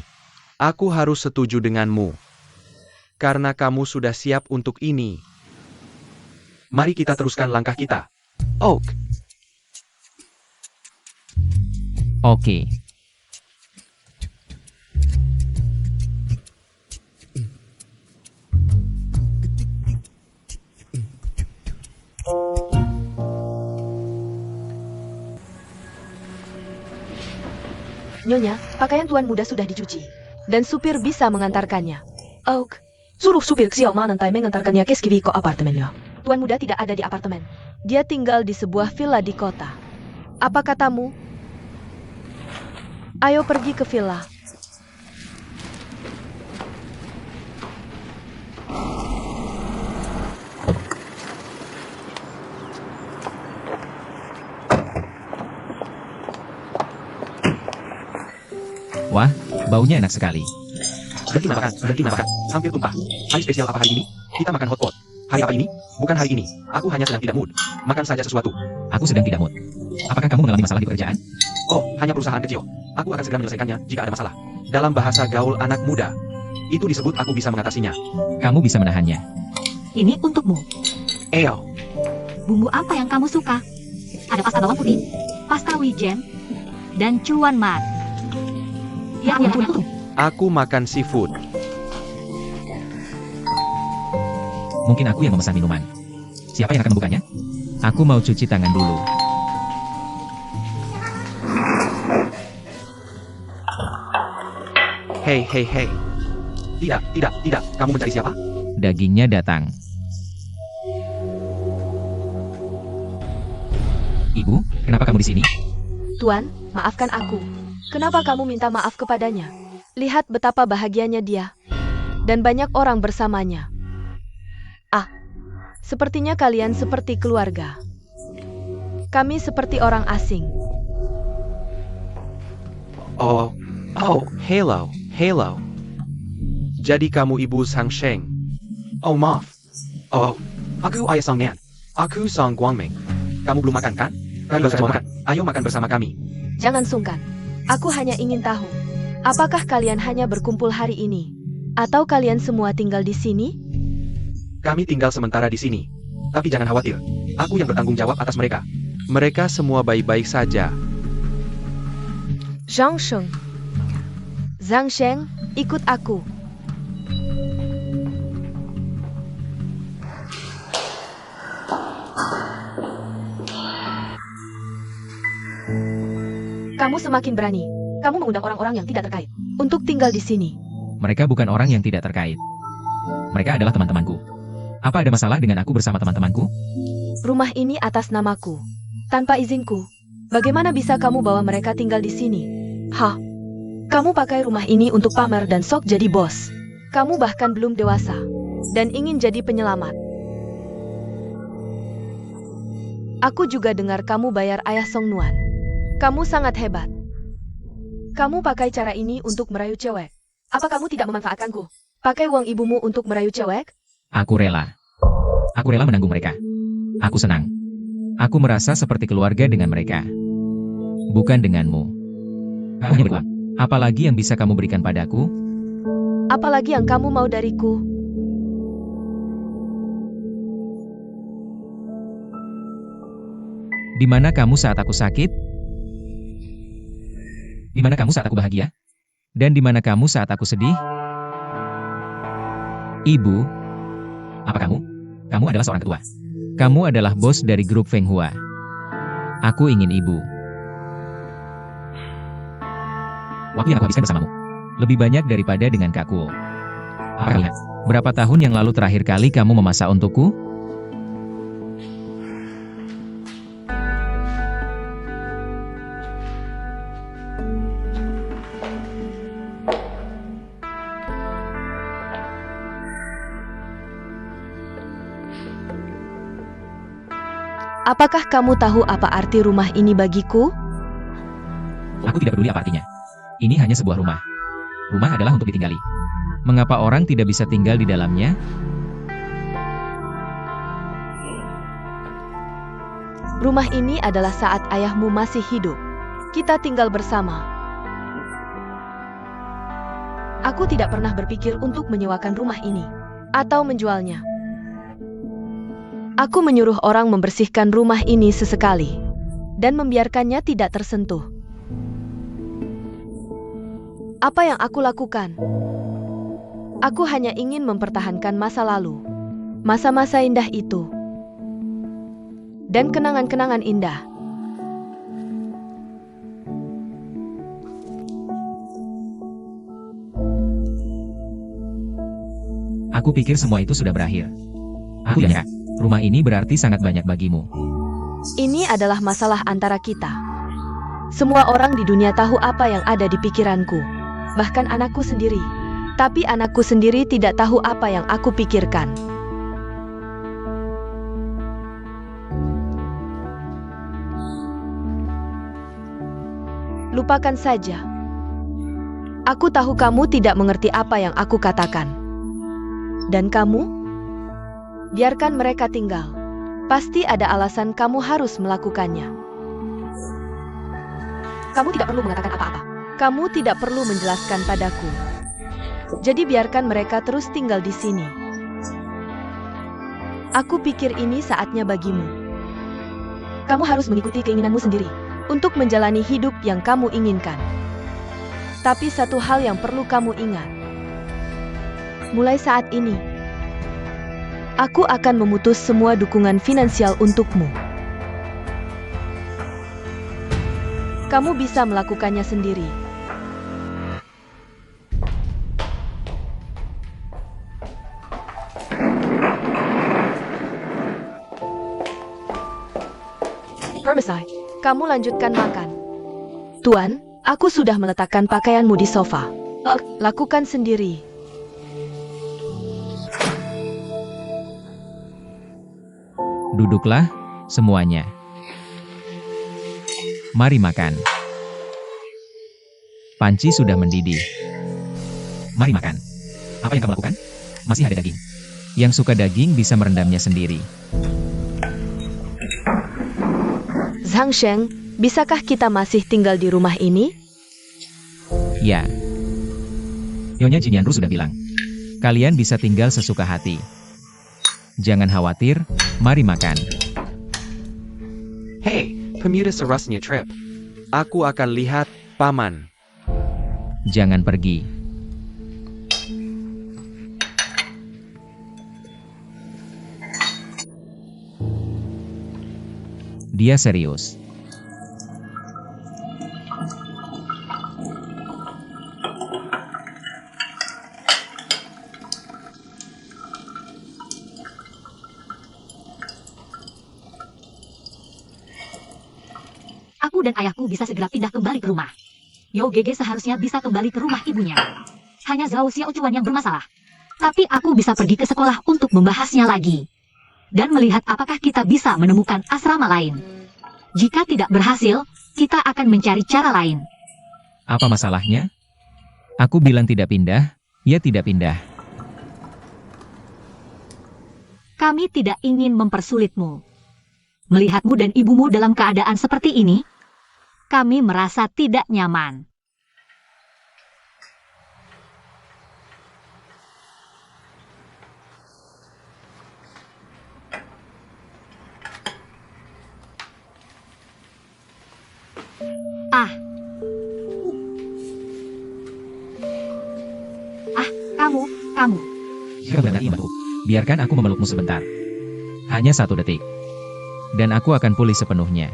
Aku harus setuju denganmu. Karena kamu sudah siap untuk ini. Mari kita teruskan langkah kita. Oak. Oke. Nyonya, pakaian tuan muda sudah dicuci. Dan supir bisa mengantarkannya. Oak, Suruh supir Xiao Ma nanti mengantarkannya ke Skiviko apartemennya. Tuan muda tidak ada di apartemen. Dia tinggal di sebuah villa di kota. Apa katamu? Ayo pergi ke villa. Wah, baunya enak sekali. Berhenti makan. Hampir tumpah. Hari spesial apa hari ini? Kita makan hotpot. Hari apa ini? Bukan hari ini. Aku hanya sedang tidak mood. Makan saja sesuatu. Aku sedang tidak mood. Apakah kamu mengalami masalah di pekerjaan? Oh, hanya perusahaan kecil. Aku akan segera menyelesaikannya jika ada masalah. Dalam bahasa gaul anak muda, itu disebut aku bisa mengatasinya. Kamu bisa menahannya. Ini untukmu. Eo, Bumbu apa yang kamu suka? Ada pasta bawang putih, pasta wijen, dan cuan mat. Ya ampun. aku makan seafood. Mungkin aku yang memesan minuman. Siapa yang akan membukanya? Aku mau cuci tangan dulu. Hei. Tidak. Kamu mencari siapa? Dagingnya datang. Ibu, kenapa kamu di sini? Tuan, maafkan aku. Kenapa kamu minta maaf kepadanya? Lihat betapa bahagianya dia. Dan banyak orang bersamanya. Ah, sepertinya kalian seperti keluarga. Kami seperti orang asing. Oh, hello. Jadi kamu ibu Sang Sheng. Oh, maaf. Oh, aku ayah Sang Nian. Aku Sang Guangming. Kamu belum makan kan? Baru saja makan. Ayo makan bersama kami. Jangan sungkan. Aku hanya ingin tahu. Apakah kalian hanya berkumpul hari ini? Atau kalian semua tinggal di sini? Kami tinggal sementara di sini. Tapi jangan khawatir. Aku yang bertanggung jawab atas mereka. Mereka semua baik-baik saja. Zhang Sheng. Zhang Sheng, ikut aku. Kamu semakin berani. Kamu mengundang orang-orang yang tidak terkait untuk tinggal di sini. Mereka bukan orang yang tidak terkait. Mereka adalah teman-temanku. Apa ada masalah dengan aku bersama teman-temanku? Rumah ini atas namaku. Tanpa izinku. Bagaimana bisa kamu bawa mereka tinggal di sini? Hah? Kamu pakai rumah ini untuk pamer dan sok jadi bos. Kamu bahkan belum dewasa. Dan ingin jadi penyelamat. Aku juga dengar kamu bayar ayah Song Nuan. Kamu sangat hebat. Kamu pakai cara ini untuk merayu cewek. Apa kamu tidak memanfaatkanku? Pakai uang ibumu untuk merayu cewek? Aku rela. Aku rela menanggung mereka. Aku senang. Aku merasa seperti keluarga dengan mereka. Bukan denganmu. Aku hanya beruang. Apalagi yang bisa kamu berikan padaku? Apalagi yang kamu mau dariku? Di mana kamu saat aku sakit? Di mana kamu saat aku bahagia? Dan di mana kamu saat aku sedih? Ibu, apa kamu? Kamu adalah seorang ketua. Kamu adalah bos dari grup Feng Hua. Aku ingin ibu. Waktu yang aku habiskan bersamamu lebih banyak daripada dengan Kakul. Apa kalian? Berapa tahun yang lalu terakhir kali kamu memasak untukku? Apakah kamu tahu apa arti rumah ini bagiku? Aku tidak peduli apa artinya. Ini hanya sebuah rumah. Rumah adalah untuk ditinggali. Mengapa orang tidak bisa tinggal di dalamnya? Rumah ini adalah saat ayahmu masih hidup. Kita tinggal bersama. Aku tidak pernah berpikir untuk menyewakan rumah ini atau menjualnya. Aku menyuruh orang membersihkan rumah ini sesekali dan membiarkannya tidak tersentuh. Apa yang aku lakukan? Aku hanya ingin mempertahankan masa lalu, masa-masa indah itu, dan kenangan-kenangan indah. Aku pikir semua itu sudah berakhir. Aku ya, rumah ini berarti sangat banyak bagimu. Ini adalah masalah antara kita. Semua orang di dunia tahu apa yang ada di pikiranku. Bahkan anakku sendiri. Tapi anakku sendiri tidak tahu apa yang aku pikirkan. Lupakan saja. Aku tahu kamu tidak mengerti apa yang aku katakan. Dan kamu? Biarkan mereka tinggal. Pasti ada alasan kamu harus melakukannya. Kamu tidak perlu mengatakan apa-apa. Kamu tidak perlu menjelaskan padaku. Jadi biarkan mereka terus tinggal di sini. Aku pikir ini saatnya bagimu. Kamu harus mengikuti keinginanmu sendiri untuk menjalani hidup yang kamu inginkan. Tapi satu hal yang perlu kamu ingat. Mulai saat ini, aku akan memutus semua dukungan finansial untukmu. Kamu bisa melakukannya sendiri. Permisi, kamu lanjutkan makan. Tuan, aku sudah meletakkan pakaianmu di sofa. Lakukan sendiri. Duduklah, semuanya. Mari makan. Panci sudah mendidih. Mari makan. Apa yang kamu lakukan? Masih ada daging. Yang suka daging bisa merendamnya sendiri. Zhang Sheng, bisakah kita masih tinggal di rumah ini? Ya. Nyonya Jinyanru sudah bilang. Kalian bisa tinggal sesuka hati. Jangan khawatir, mari makan. Hei, pemirsa serasnya Trip. Aku akan lihat, Paman. Jangan pergi. Dia serius. Aku dan ayahku bisa segera pindah kembali ke rumah. Yo Gege seharusnya bisa kembali ke rumah ibunya. Hanya Zhao Xiaochuan yang bermasalah. Tapi aku bisa pergi ke sekolah untuk membahasnya lagi. Dan melihat apakah kita bisa menemukan asrama lain. Jika tidak berhasil, kita akan mencari cara lain. Apa masalahnya? Aku bilang tidak pindah, ya tidak pindah. Kami tidak ingin mempersulitmu. Melihatmu dan ibumu dalam keadaan seperti ini, kami merasa tidak nyaman. Kamu. Jika benar imanku, biarkan aku memelukmu sebentar. Hanya 1 detik. Dan aku akan pulih sepenuhnya.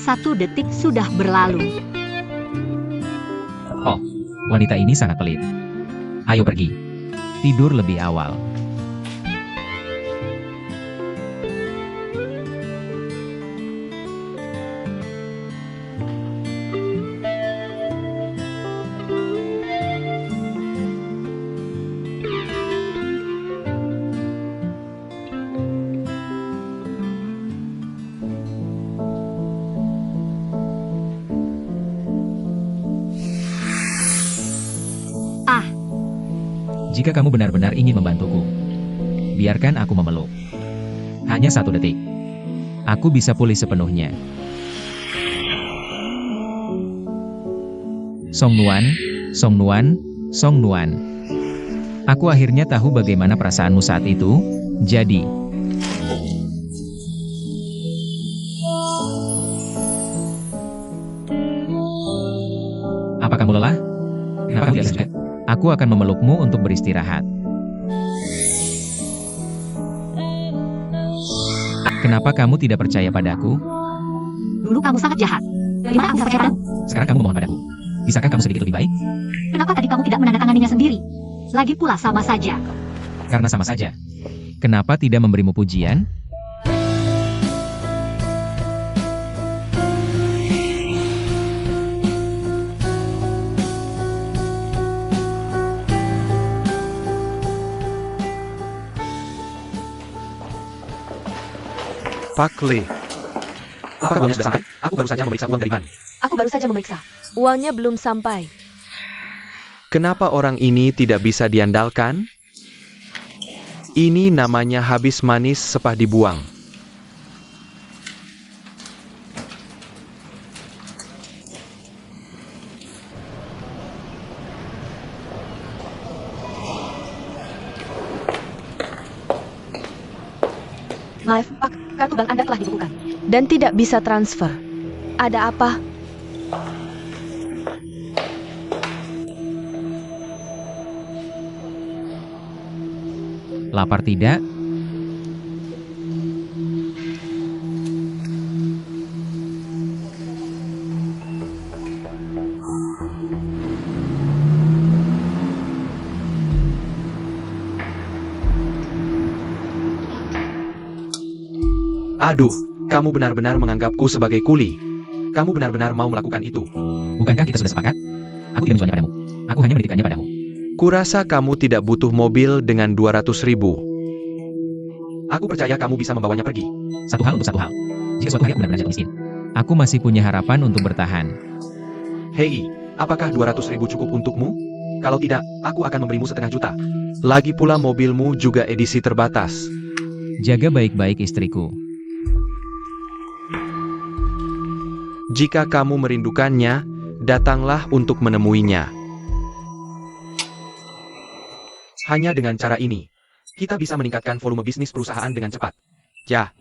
Satu detik sudah berlalu. Oh, wanita ini sangat pelit. Ayo pergi. Tidur lebih awal. Jika kamu benar-benar ingin membantuku, biarkan aku memeluk. Hanya 1 detik. Aku bisa pulih sepenuhnya. Song Nuan, Song Nuan, Song Nuan. Aku akhirnya tahu bagaimana perasaanmu saat itu. Jadi, apa kamu lelah? Kenapa kamu tidak istirahat? Aku akan memelukmu untuk beristirahat. Kenapa kamu tidak percaya padaku? Dulu kamu sangat jahat. Dari mana aku bisa percaya padamu? Sekarang kamu memohon padaku. Bisakah kamu sedikit lebih baik? Kenapa tadi kamu tidak menandatanganinya sendiri? Lagi pula sama saja. Karena sama saja. Kenapa tidak memberimu pujian? Pak Lee. Apa uangnya sudah sampai? Aku baru saja memeriksa uang dari Ban. Aku baru saja memeriksa. Uangnya belum sampai. Kenapa orang ini tidak bisa diandalkan? Ini namanya habis manis sepah dibuang. Maaf, Pak, kartu bank Anda telah dibekukan. Dan tidak bisa transfer. Ada apa? Lapar tidak? Aduh, kamu benar-benar menganggapku sebagai kuli. Kamu benar-benar mau melakukan itu. Bukankah kita sudah sepakat? Aku tidak menjualnya padamu. Aku hanya menitipkannya padamu. Kurasa kamu tidak butuh mobil dengan 200.000. Aku percaya kamu bisa membawanya pergi. Satu hal untuk satu hal. Jika suatu hari aku benar-benar jatuh miskin, aku masih punya harapan untuk bertahan. Hei, apakah 200.000 cukup untukmu? Kalau tidak, aku akan memberimu 500 juta. Lagi pula mobilmu juga edisi terbatas. Jaga baik-baik istriku. Jika kamu merindukannya, datanglah untuk menemuinya. Hanya dengan cara ini, kita bisa meningkatkan volume bisnis perusahaan dengan cepat. Ya,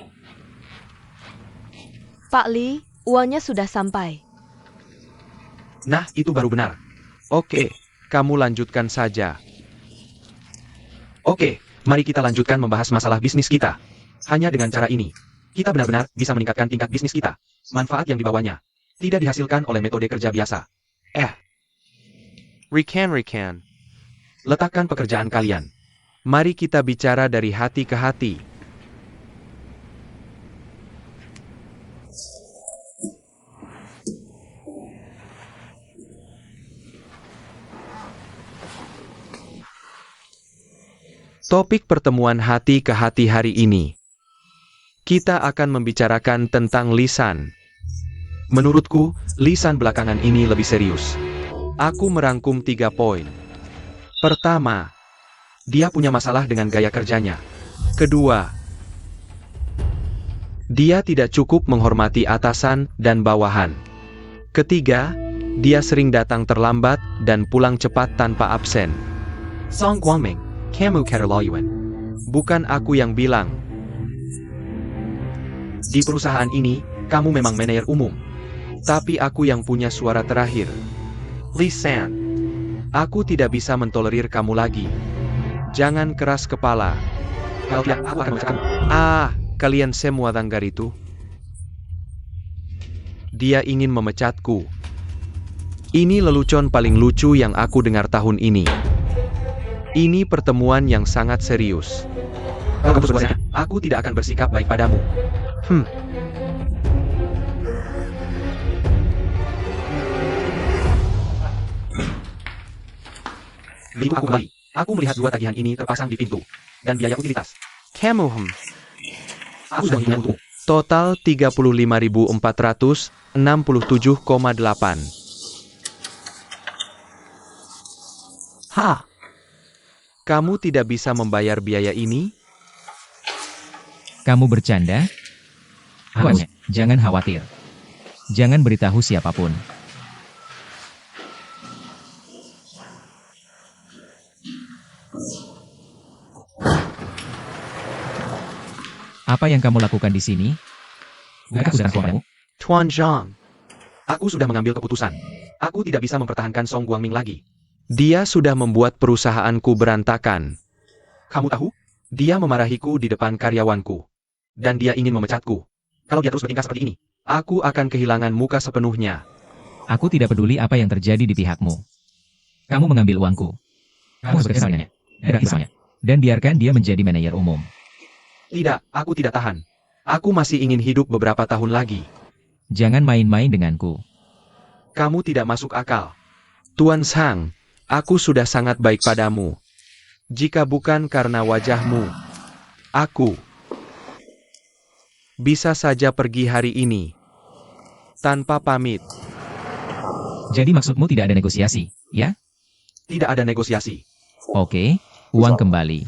Pak Lee, uangnya sudah sampai. nah itu baru benar. Oke, kamu lanjutkan saja. Oke, mari kita lanjutkan membahas masalah bisnis kita. Hanya dengan cara ini, kita benar-benar bisa meningkatkan tingkat bisnis kita. Manfaat yang dibawanya tidak dihasilkan oleh metode kerja biasa. Rekan. Letakkan pekerjaan kalian. Mari kita bicara dari hati ke hati. Topik pertemuan hati ke hati hari ini. Kita akan membicarakan tentang lisan. Menurutku, lisan belakangan ini lebih serius. Aku merangkum 3 poin. Pertama, dia punya masalah dengan gaya kerjanya. Kedua, dia tidak cukup menghormati atasan dan bawahan. Ketiga, dia sering datang terlambat dan pulang cepat tanpa absen. Song Guangming, kamu keterlaluan. Bukan aku yang bilang. Di perusahaan ini, kamu memang manajer umum. Tapi aku yang punya suara terakhir. Lisan, aku tidak bisa mentolerir kamu lagi. Jangan keras kepala. Kalau tidak, aku akan memecahkanmu. Kalian semua dengar itu? Dia ingin memecatku. Ini lelucon paling lucu yang aku dengar tahun ini. Ini pertemuan yang sangat serius. Kalau kamu suka, aku tidak akan bersikap baik padamu. Beribu aku kembali. Aku melihat 2 tagihan ini terpasang di pintu. Dan biaya utilitas. Kamu Aku sudah menghitungnya untukmu. Total 35.467,8. Kamu tidak bisa membayar biaya ini? Kamu bercanda? Awas, jangan khawatir. Jangan beritahu siapapun. Apa yang kamu lakukan di sini? Bukankah aku sedang padamu? Tuan Zhang. Aku sudah mengambil keputusan. Aku tidak bisa mempertahankan Song Guangming lagi. Dia sudah membuat perusahaanku berantakan. Kamu tahu? Dia memarahiku di depan karyawanku. Dan dia ingin memecatku. Kalau dia terus bertingkah seperti ini, aku akan kehilangan muka sepenuhnya. Aku tidak peduli apa yang terjadi di pihakmu. Kamu mengambil uangku. Kamu harus bekerja dengannya. Dan biarkan dia menjadi manajer umum. Tidak, aku tidak tahan. Aku masih ingin hidup beberapa tahun lagi. Jangan main-main denganku. Kamu tidak masuk akal. Tuan Zhang, aku sudah sangat baik padamu. Jika bukan karena wajahmu, aku bisa saja pergi hari ini tanpa pamit. Jadi maksudmu tidak ada negosiasi, ya? Tidak ada negosiasi. Oke, uang kembali.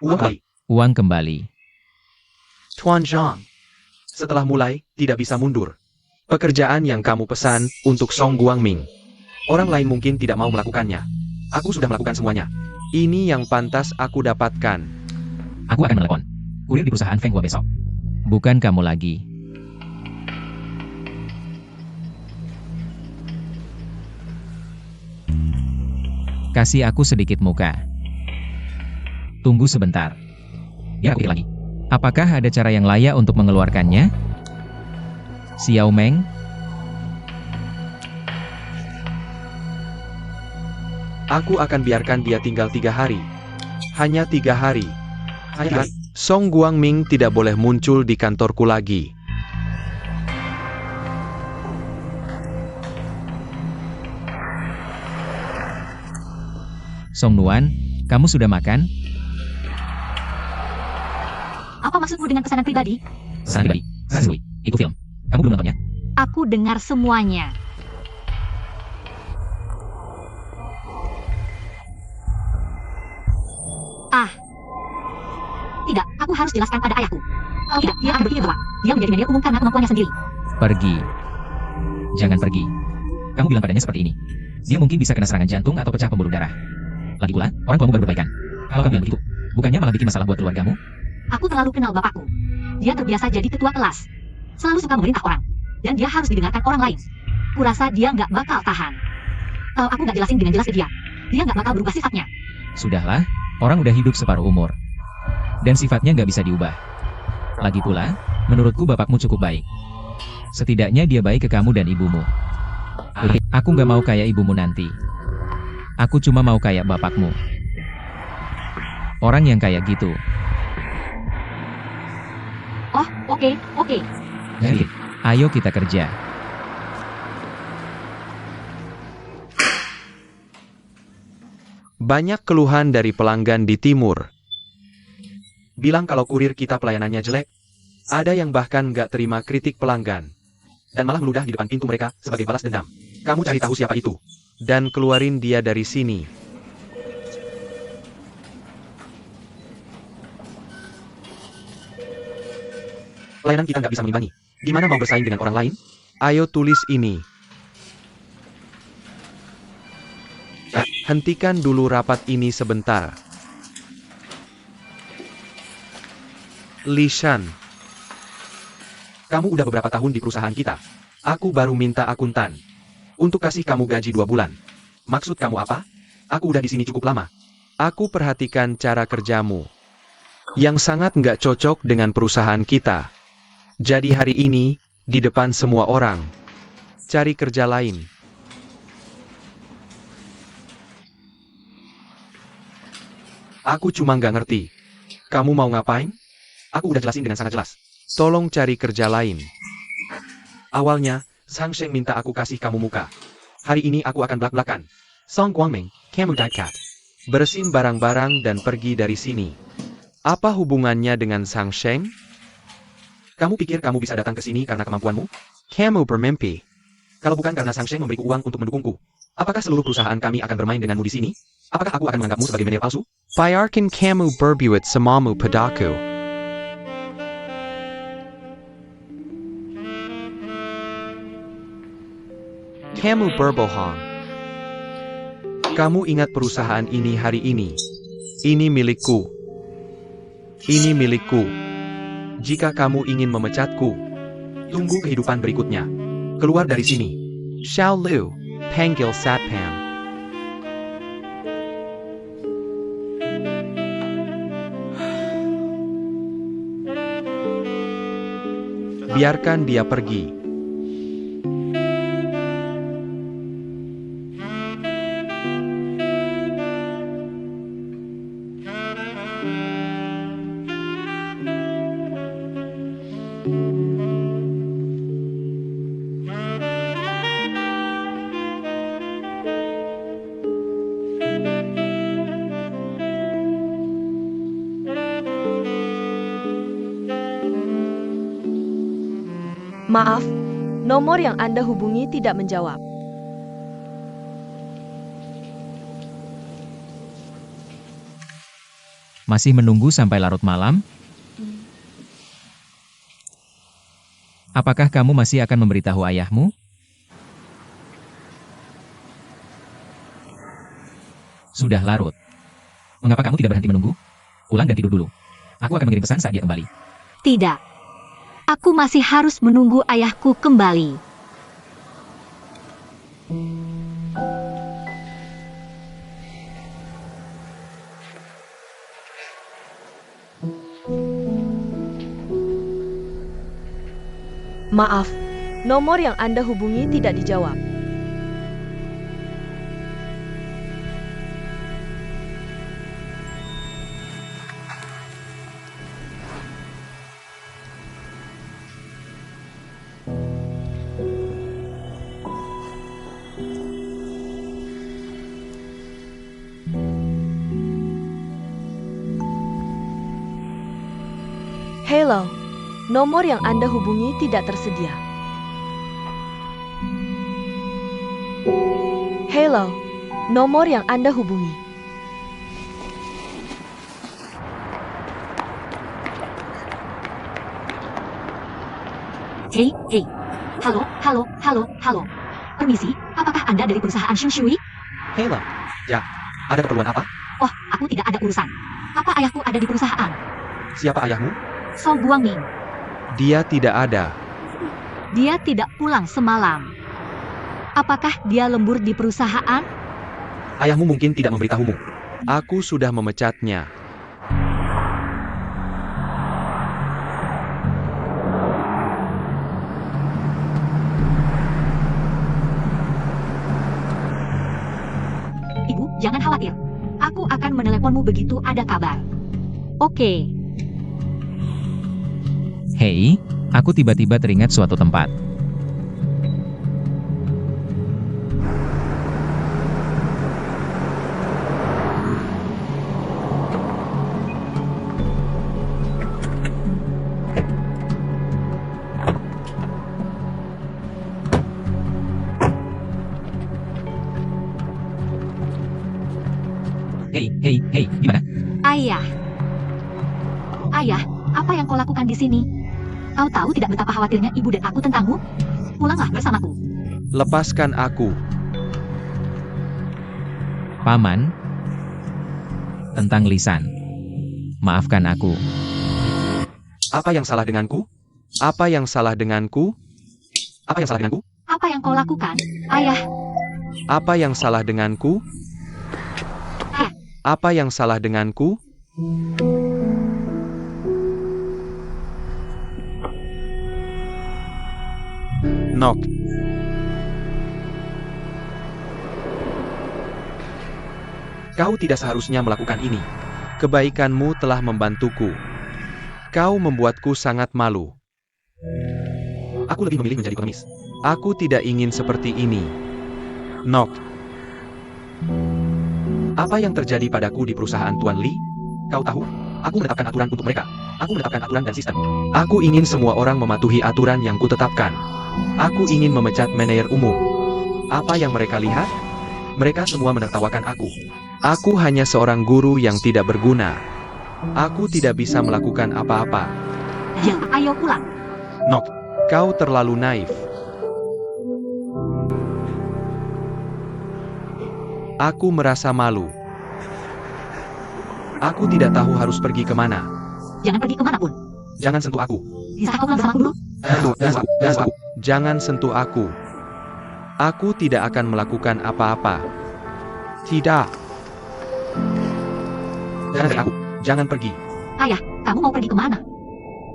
Uang baik. Uang kembali. Tuan Zhang, setelah mulai, tidak bisa mundur. Pekerjaan yang kamu pesan untuk Song Guangming. Orang lain mungkin tidak mau melakukannya. Aku sudah melakukan semuanya. Ini yang pantas aku dapatkan. Aku akan menelepon kurir di perusahaan Feng Hua besok. Bukan kamu lagi. Kasih aku sedikit muka. Tunggu sebentar. Ya, aku pikir lagi. Apakah ada cara yang layak untuk mengeluarkannya? Xiao Meng? Aku akan biarkan dia tinggal 3 hari. Hanya 3 hari. Song Guangming tidak boleh muncul di kantorku lagi. Song Nuan, kamu sudah makan? Apa maksudmu dengan pesanan pribadi? Pesanan pribadi. Sasui, itu film. Kamu belum nontonnya? Aku dengar semuanya. Tidak, aku harus jelaskan pada ayahku. Kalau tidak, dia akan berpikir bahwa dia menjadi manajer umum karena kemampuannya sendiri. Pergi. Jangan pergi. Kamu bilang padanya seperti ini. Dia mungkin bisa kena serangan jantung atau pecah pembuluh darah. Lagi pula, orang tuamu baru berbaikan. Kalau kamu bilang begitu, bukannya malah bikin masalah buat keluargamu? Aku terlalu kenal bapakku. Dia terbiasa jadi ketua kelas. Selalu suka memerintah orang. Dan dia harus didengarkan orang lain. Kurasa dia nggak bakal tahan. Kalau aku nggak jelasin dengan jelas ke dia nggak bakal berubah sifatnya. Sudahlah, orang udah hidup separuh umur. Dan sifatnya nggak bisa diubah. Lagi pula, menurutku bapakmu cukup baik. Setidaknya dia baik ke kamu dan ibumu. Aku nggak mau kayak ibumu nanti. Aku cuma mau kayak bapakmu. Orang yang kayak gitu. Oh, oke. Jadi, ayo kita kerja. Banyak keluhan dari pelanggan di timur. Bilang kalau kurir kita pelayanannya jelek. Ada yang bahkan nggak terima kritik pelanggan. Dan malah meludah di depan pintu mereka sebagai balas dendam. Kamu cari tahu siapa itu. Dan keluarin dia dari sini. Pelayanan kita nggak bisa mengimbangi. Gimana mau bersaing dengan orang lain? Ayo tulis ini. Hentikan dulu rapat ini sebentar. Li Shan. Kamu udah beberapa tahun di perusahaan kita. Aku baru minta akuntan. Untuk kasih kamu gaji 2 bulan. Maksud kamu apa? Aku udah di sini cukup lama. Aku perhatikan cara kerjamu. Yang sangat nggak cocok dengan perusahaan kita. Jadi hari ini, di depan semua orang. Cari kerja lain. Aku cuma nggak ngerti. Kamu mau ngapain? Aku udah jelasin dengan sangat jelas. Tolong cari kerja lain. Awalnya, Sang Sheng minta aku kasih kamu muka. Hari ini aku akan belak-belakan. Song Guangming, kamu dapat. Bersin barang-barang dan pergi dari sini. Apa hubungannya dengan Sang Sheng? Kamu pikir kamu bisa datang ke sini karena kemampuanmu? Kamu bermimpi. Kalau bukan karena Sang Sheng memberiku uang untuk mendukungku, apakah seluruh perusahaan kami akan bermain denganmu di sini? Apakah aku akan menganggapmu sebagai manajer palsu? Biarkan kamu berbuat samamu padaku. Kamu berbohong. Kamu ingat perusahaan ini hari ini. Ini milikku. Ini milikku. Jika kamu ingin memecatku, tunggu kehidupan berikutnya. Keluar dari sini. Xiao Lu, panggil Satpam. Biarkan dia pergi. Maaf, nomor yang Anda hubungi tidak menjawab. Masih menunggu sampai larut malam? Apakah kamu masih akan memberitahu ayahmu? Sudah larut. Mengapa kamu tidak berhenti menunggu? Pulang dan tidur dulu. Aku akan mengirim pesan saat dia kembali. Tidak. Aku masih harus menunggu ayahku kembali. Maaf, nomor yang Anda hubungi tidak dijawab. Hello, nomor yang Anda hubungi tidak tersedia. Hello, nomor yang Anda hubungi. Hei, hei. Halo, halo, halo, halo. Permisi, apakah Anda dari perusahaan Shinshui? Hela, ya, ada keperluan apa? Oh, aku tidak ada urusan. Apa ayahku ada di perusahaan? Siapa ayahmu? Song Guangming. Dia tidak ada. Dia tidak pulang semalam. Apakah dia lembur di perusahaan? Ayahmu mungkin tidak memberitahumu. Aku sudah memecatnya. Ibu, jangan khawatir. Aku akan meneleponmu begitu ada kabar. Oke. Hei, aku tiba-tiba teringat suatu tempat. Hei, gimana? Ayah. Ayah, apa yang kau lakukan di sini? Kau tahu tidak betapa khawatirnya ibu dan aku tentangmu? Pulanglah bersamaku. Lepaskan aku. Paman? Tentang lisan. Maafkan aku. Apa yang salah denganku? Apa yang salah denganku? Apa yang salah denganku? Apa yang kau lakukan, ayah? Apa yang salah denganku? Apa yang salah denganku? Knock. Kau tidak seharusnya melakukan ini. Kebaikanmu telah membantuku. Kau membuatku sangat malu. Aku lebih memilih menjadi pengemis. Aku tidak ingin seperti ini. Knock. Apa yang terjadi padaku di perusahaan Tuan Li? Kau tahu? Aku menetapkan aturan untuk mereka. Aku menetapkan aturan dan sistem. Aku ingin semua orang mematuhi aturan yang kutetapkan. Aku ingin memecat manajer umum. Apa yang mereka lihat? Mereka semua menertawakan aku. Aku hanya seorang guru yang tidak berguna. Aku tidak bisa melakukan apa-apa. Ya, ayo pulang. Nok, kau terlalu naif. Aku merasa malu. Aku tidak tahu harus pergi kemana. Jangan pergi kemanapun. Jangan sentuh aku. Bisa kau pulang bersamaku dulu? Jangan sentuh aku. Aku tidak akan melakukan apa-apa. Tidak. Jangan dari aku. Jangan pergi. Ayah, kamu mau pergi kemana?